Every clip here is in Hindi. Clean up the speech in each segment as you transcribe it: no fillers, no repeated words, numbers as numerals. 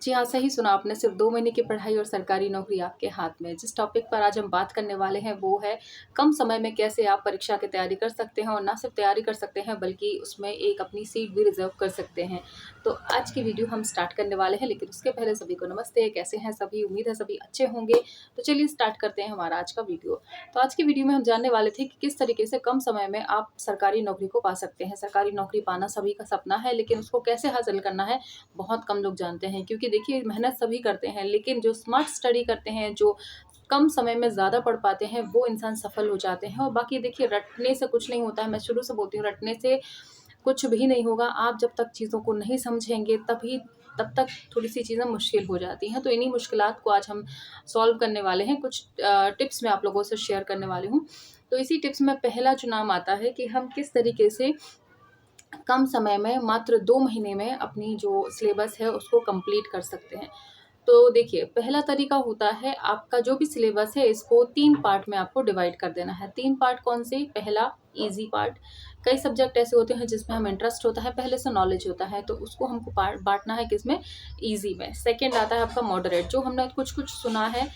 जी हाँ, सही सुना आपने। सिर्फ़ 2 महीने की पढ़ाई और सरकारी नौकरी आपके हाथ में। जिस टॉपिक पर आज हम बात करने वाले हैं वो है कम समय में कैसे आप परीक्षा की तैयारी कर सकते हैं और ना सिर्फ़ तैयारी कर सकते हैं बल्कि उसमें एक अपनी सीट भी रिज़र्व कर सकते हैं। तो आज की वीडियो हम स्टार्ट करने वाले हैं, लेकिन उसके पहले सभी को नमस्ते, कैसे हैं सभी? उम्मीद है सभी अच्छे होंगे। तो चलिए स्टार्ट करते हैं हमारा आज का वीडियो। तो आज की वीडियो में हम जानने वाले थे कि किस तरीके से कम समय में आप सरकारी नौकरी को पा सकते हैं। सरकारी नौकरी पाना सभी का सपना है, लेकिन उसको कैसे हासिल करना है बहुत कम लोग जानते हैं, क्योंकि देखिए मेहनत सभी करते हैं, लेकिन जो स्मार्ट स्टडी करते हैं, जो कम समय में ज़्यादा पढ़ पाते हैं, वो इंसान सफल हो जाते हैं। और बाकी देखिए रटने से कुछ नहीं होता है। मैं शुरू से बोलती हूँ, रटने से कुछ भी नहीं होगा। आप जब तक चीज़ों को नहीं समझेंगे तब तक थोड़ी-सी चीज़ें मुश्किल हो जाती हैं। तो इन्हीं मुश्किलात को आज हम सॉल्व करने वाले हैं। कुछ टिप्स मैं आप लोगों से शेयर करने वाली हूँ। तो इसी टिप्स में पहला जो नाम आता है कि हम किस तरीके से कम समय में मात्र 2 महीने में अपनी जो सिलेबस है उसको कंप्लीट कर सकते हैं। तो देखिए, पहला तरीका होता है आपका जो भी सिलेबस है इसको 3 पार्ट में आपको डिवाइड कर देना है। 3 पार्ट कौन से? पहला ईज़ी पार्ट। कई सब्जेक्ट ऐसे होते हैं जिसमें हमें इंटरेस्ट होता है, पहले से नॉलेज होता है, तो उसको हमको पार्ट बाँटना है किसमें? ईज़ी में। सेकंड आता है आपका मॉडरेट, जो हमने कुछ-कुछ सुना है,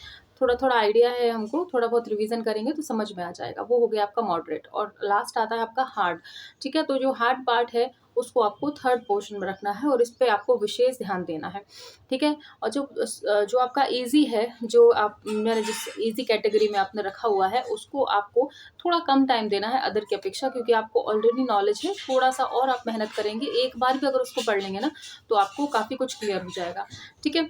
थोड़ा-थोड़ा आइडिया है हमको, थोड़ा बहुत रिवीज़न करेंगे तो समझ में आ जाएगा, वो हो गया आपका मॉडरेट। और लास्ट आता है आपका हार्ड, ठीक है? तो जो हार्ड पार्ट है उसको आपको थर्ड पोर्शन में रखना है और इस पे आपको विशेष ध्यान देना है, ठीक है? और जो आपका ईज़ी है, जो आप मैंने जिस ईज़ी कैटेगरी में आपने रखा हुआ है, उसको आपको थोड़ा कम टाइम देना है अदर की अपेक्षा, क्योंकि आपको ऑलरेडी नॉलेज है, थोड़ा-सा और आप मेहनत करेंगे, एक बार भी अगर उसको पढ़ लेंगे ना, तो आपको काफ़ी कुछ क्लियर हो जाएगा, ठीक है?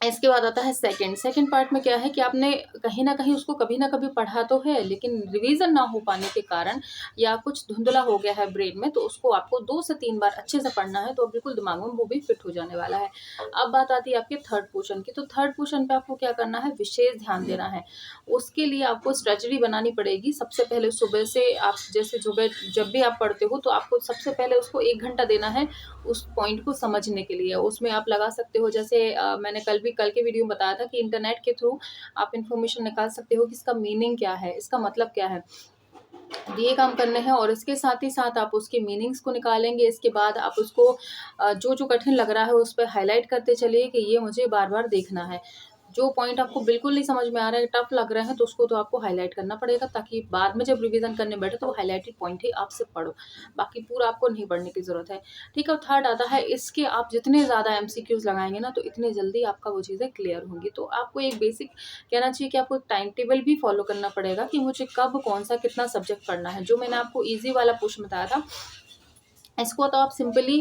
इसके बाद आता है सेकंड पार्ट में क्या है कि आपने कहीं न कहीं उसको कभी न कभी पढ़ा तो है, लेकिन रिवीज़न ना हो पाने के कारण या कुछ धुंधला हो गया है ब्रेन में, तो उसको आपको 2 से 3 बार अच्छे से पढ़ना है, तो बिल्कुल दिमाग में वो भी फिट हो जाने वाला है। अब बात आती है आपके थर्ड पोर्शन की, तो थर्ड पोर्शन पे आपको क्या करना है? विशेष ध्यान देना है। उसके लिए आपको स्ट्रेटजी बनानी पड़ेगी। सबसे पहले सुबह से आप जैसे सुबह जब भी आप पढ़ते हो, तो आपको सबसे पहले उसको 1 घंटा देना है उस पॉइंट को समझने के लिए। उसमें आप लगा सकते हो, जैसे मैंने कल के वीडियो में बताया था कि इंटरनेट के थ्रू आप इन्फॉर्मेशन निकाल सकते हो कि इसका मीनिंग क्या है, इसका मतलब क्या है। ये काम करने हैं और इसके साथ ही साथ आप उसके मीनिंग्स को निकालेंगे। इसके बाद आप उसको जो-जो कठिन लग रहा है उस पे हाइलाइट करते चलिए कि ये मुझे बार-बार देखना है। जो पॉइंट आपको बिल्कुल नहीं समझ में आ रहा है, टफ लग रहे हैं, तो उसको तो आपको हाइलाइट करना पड़ेगा, ताकि बाद में जब रिवीज़न करने बैठे तो वो हाइलाइटेड पॉइंट ही आप सिर्फ़ पढ़ो। बाकी पूरा आपको नहीं पढ़ने की ज़रूरत है। ठीक है? और थर्ड आता है, इसके आप जितने ज़्यादा एमसीक्यूज़ लगाएँगे ना, तो इतनी जल्दी आपका वो चीज़ें क्लियर होंगी। तो आपको एक बेसिक कहना चाहिए कि आपको टाइम टेबल भी फ़ॉलो करना पड़ेगा कि मुझे कब कौन-सा कितना सब्जेक्ट पढ़ना है। जो मैंने आपको ईज़ी वाला पोर्शन बताया था, इसको तो आप सिंपली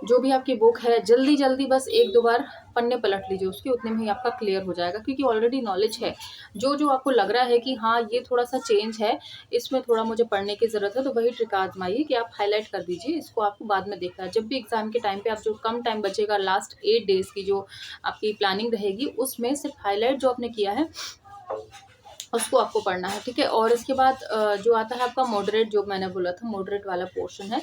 जो भी आपकी बुक है, जल्दी-जल्दी बस 1-2 बार पन्ने पलट लीजिए उसके, उतने में ही आपका क्लियर हो जाएगा, क्योंकि ऑलरेडी नॉलेज है। जो-जो आपको लग रहा है कि हाँ, ये थोड़ा-सा चेंज है, इसमें थोड़ा मुझे पढ़ने की ज़रूरत है, तो वही ट्रिक आज़माइए कि आप हाइलाइट कर दीजिए, इसको आपको बाद में देखना है। जब भी एग्ज़ाम के टाइम पे आप जो कम टाइम बचेगा, लास्ट 8 डेज़ की जो आपकी प्लानिंग रहेगी, उसमें सिर्फ़ हाइलाइट जो आपने किया है उसको आपको पढ़ना है, ठीक है? और इसके बाद जो आता है आपका मॉडरेट, जो मैंने बोला था मॉडरेट वाला पोर्शन है,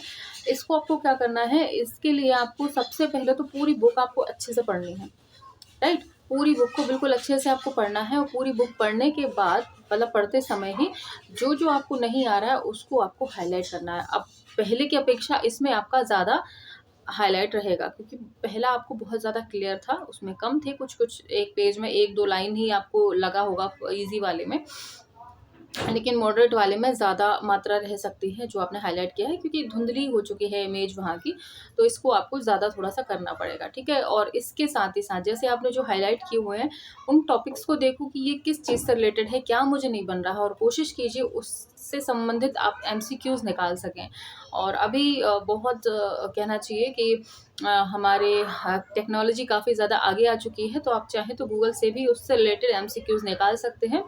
इसको आपको क्या करना है, इसके लिए आपको सबसे पहले तो पूरी बुक आपको अच्छे से पढ़नी है, राइट? पूरी बुक को बिल्कुल अच्छे से आपको पढ़ना है और पूरी बुक पढ़ने के बाद मतलब पढ़ते समय ही जो-जो आपको नहीं आ रहा है उसको आपको हाइलाइट करना है। अब पहले की अपेक्षा इसमें आपका ज़्यादा हाइलाइट रहेगा, क्योंकि पहला आपको बहुत ज़्यादा क्लियर था, उसमें कम थे कुछ-कुछ, एक पेज में 1-2 लाइन ही आपको लगा होगा ईज़ी वाले में। लेकिन मॉडरेट वाले में ज़्यादा मात्रा रह सकती है जो आपने हाइलाइट किया है, क्योंकि धुंधली हो चुकी है इमेज वहाँ की, तो इसको आपको ज़्यादा थोड़ा-सा करना पड़ेगा, ठीक है? और इसके साथ ही साथ जैसे आपने जो हाइलाइट किए हुए हैं, उन टॉपिक्स को देखो कि ये किस चीज़ से रिलेटेड है, क्या मुझे नहीं बन रहा, और कोशिश कीजिए उससे संबंधित आप एमसीक्यूज़ निकाल सकें। और अभी बहुत कहना चाहिए कि हमारे टेक्नोलॉजी काफ़ी ज़्यादा आगे आ चुकी है, तो आप चाहें तो गूगल से भी उससे रिलेटेड एमसीक्यूज़ निकाल सकते हैं।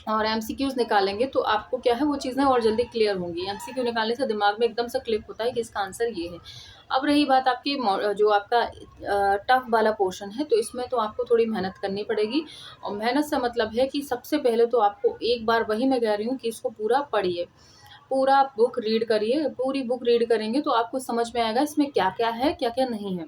और एमसीक्यूज़ निकालेंगे तो आपको क्या है, वो चीज़ें और जल्दी क्लियर होंगी। एमसीक्यू निकालने से दिमाग में एकदम से क्लिक होता है कि इसका आंसर ये है। अब रही बात आपकी जो आपका टफ वाला पोर्शन है, तो इसमें तो आपको थोड़ी मेहनत करनी पड़ेगी, और मेहनत से मतलब है कि सबसे पहले तो आपको एक बार, वही मैं कह रही हूँ कि इसको पूरा पढ़िए। पूरा बुक रीड करिए, पूरी बुक रीड करेंगे तो आपको समझ में आएगा इसमें क्या-क्या है, क्या-क्या नहीं है।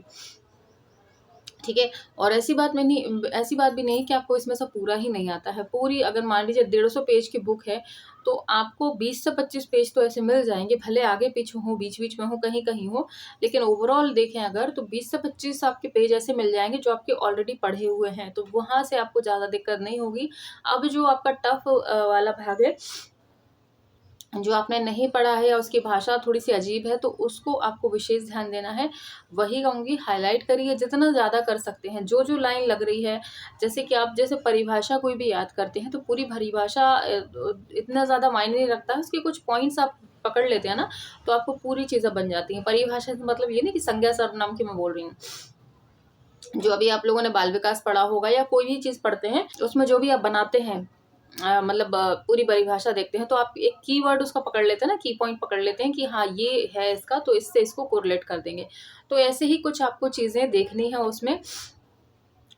ठीक है? और ऐसी बात भी नहीं कि आपको इसमें से पूरा ही नहीं आता है। पूरी अगर मान लीजिए 150 पेज की बुक है, तो आपको 20 से 25 पेज तो ऐसे मिल जाएँगे, भले आगे-पीछे हों, बीच-बीच में हों, कहीं-कहीं हों, लेकिन ओवरऑल देखें अगर तो 20 से 25 आपके पेज ऐसे मिल जाएँगे जो आपके ऑलरेडी पढ़े हुए हैं, तो वहाँ से आपको ज़्यादा दिक्कत नहीं होगी। अब जो आपका टफ़ वाला भाग है, जो आपने नहीं पढ़ा है या उसकी भाषा थोड़ी-सी अजीब है, तो उसको आपको विशेष ध्यान देना है। वही कहूँगी, हाइलाइट करिए जितना ज़्यादा कर सकते हैं। जो-जो लाइन लग रही है, जैसे कि आप जैसे परिभाषा कोई भी याद करते हैं, तो पूरी परिभाषा इतना ज़्यादा मायने नहीं रखता है, उसके कुछ पॉइंट्स आप पकड़ लेते हैं ना, तो आपको पूरी चीज़ें बन जाती हैं। परिभाषा से मतलब ये नहीं कि संज्ञा सर्वनाम की मैं बोल रही हूँ। जो अभी आप लोगों ने बाल विकास पढ़ा होगा या कोई भी चीज़ पढ़ते हैं, उसमें जो भी आप बनाते हैं, मतलब पूरी परिभाषा देखते हैं, तो आप एक कीवर्ड उसका पकड़ लेते हैं ना, की पॉइंट पकड़ लेते हैं कि हाँ, ये है इसका, तो इससे इसको कोरिलेट कर देंगे। तो ऐसे ही कुछ आपको चीज़ें देखनी है उसमें,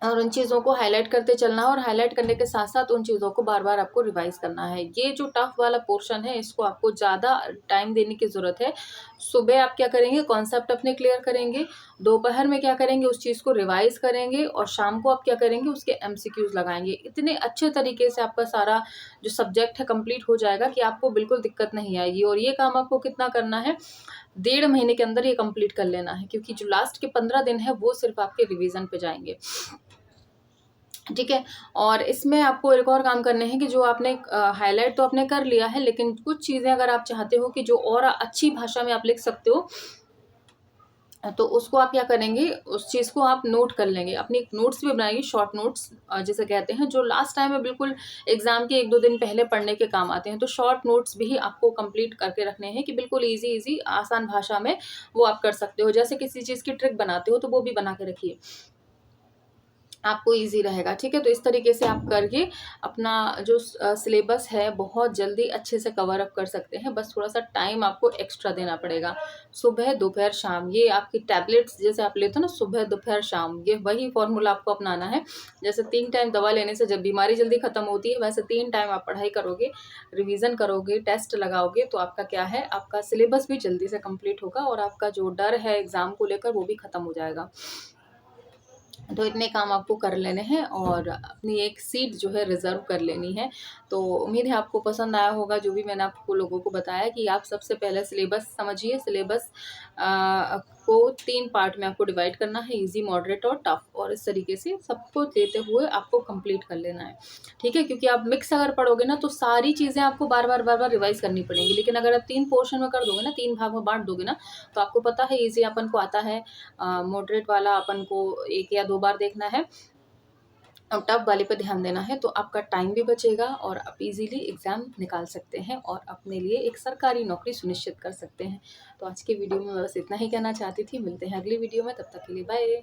और उन चीज़ों को हाइलाइट करते चलना है, और हाइलाइट करने के साथ-साथ उन चीज़ों को बार-बार आपको रिवाइज़ करना है। ये जो टफ़ वाला पोर्शन है, इसको आपको ज़्यादा टाइम देने की ज़रूरत है। सुबह आप क्या करेंगे, कॉन्सेप्ट अपने क्लियर करेंगे, दोपहर में क्या करेंगे, उस चीज़ को रिवाइज़ करेंगे, और शाम को आप क्या करेंगे, उसके एमसीक्यूज़ लगाएँगे। इतने अच्छे तरीके से आपका सारा जो सब्जेक्ट है कंप्लीट हो जाएगा कि आपको बिल्कुल दिक्कत नहीं आएगी, और ये काम आपको कितना करना है, 1.5 महीने के अंदर ये कंप्लीट कर लेना है, क्योंकि जो लास्ट के 15 दिन है, वो सिर्फ़ आपके रिवीज़न पे जाएँगे। ठीक है? और इसमें आपको एक और काम करने हैं कि जो आपने हाइलाइट तो आपने कर लिया है, लेकिन कुछ चीज़ें अगर आप चाहते हो कि जो और अच्छी भाषा में आप लिख सकते हो, तो उसको आप क्या करेंगे, उस चीज़ को आप नोट कर लेंगे। अपनी नोट्स भी बनाइए, शॉर्ट नोट्स जिसे कहते हैं, जो लास्ट टाइम में बिल्कुल एग्ज़ाम के 1-2 दिन पहले पढ़ने के काम आते हैं। तो शॉर्ट नोट्स भी आपको कंप्लीट करके रखने हैं कि बिल्कुल ईज़ी-ईज़ी आसान भाषा में वो आप कर सकते हो। जैसे किसी चीज़ की ट्रिक बनाते हो, तो वो भी बना के रखिए। आपको ईज़ी रहेगा, ठीक है? तो इस तरीके से आप करके अपना जो सिलेबस है बहुत जल्दी अच्छे से कवर अप कर सकते हैं। बस थोड़ा-सा टाइम आपको एक्स्ट्रा देना पड़ेगा। सुबह, दोपहर, शाम, ये आपकी टैबलेट्स जैसे आप लेते हो ना, सुबह, दोपहर, शाम, ये वही फ़ॉर्मूला आपको अपनाना है। जैसे 3 टाइम दवा लेने से जब बीमारी जल्दी खत्म होती है, वैसे 3 टाइम आप पढ़ाई करोगे, रिवीज़न करोगे, टेस्ट लगाओगे, तो आपका क्या है, आपका सिलेबस भी जल्दी से कंप्लीट होगा, और आपका जो डर है एग्ज़ाम को लेकर, वो भी खत्म हो जाएगा। तो इतने काम आपको कर लेने हैं, और अपनी एक सीट जो है रिज़र्व कर लेनी है। तो उम्मीद है आपको पसंद आया होगा जो भी मैंने आपको लोगों को बताया, कि आप सबसे पहले सिलेबस समझिए। सिलेबस को 3 पार्ट में आपको डिवाइड करना है, ईज़ी, मॉडरेट और टफ़, और इस तरीके से सबको लेते हुए आपको कंप्लीट कर लेना है। ठीक है? क्योंकि आप मिक्स अगर पढ़ोगे ना, तो सारी चीज़ें आपको बार-बार रिवाइज़ करनी पड़ेंगी। लेकिन अगर आप 3 पोर्शन में कर दोगे ना, 3 भाग में बाँट दोगे ना, तो आपको पता है ईज़ी अपन को आता है, मॉडरेट वाला अपन को 1 या 2 बार देखना है, और टफ वाले पे ध्यान देना है, तो आपका टाइम भी बचेगा, और आप इजीली एग्ज़ाम निकाल सकते हैं, और अपने लिए एक सरकारी नौकरी सुनिश्चित कर सकते हैं। तो आज की वीडियो में मैं बस इतना ही कहना चाहती थी। मिलते हैं अगली वीडियो में, तब तक के लिए बाय।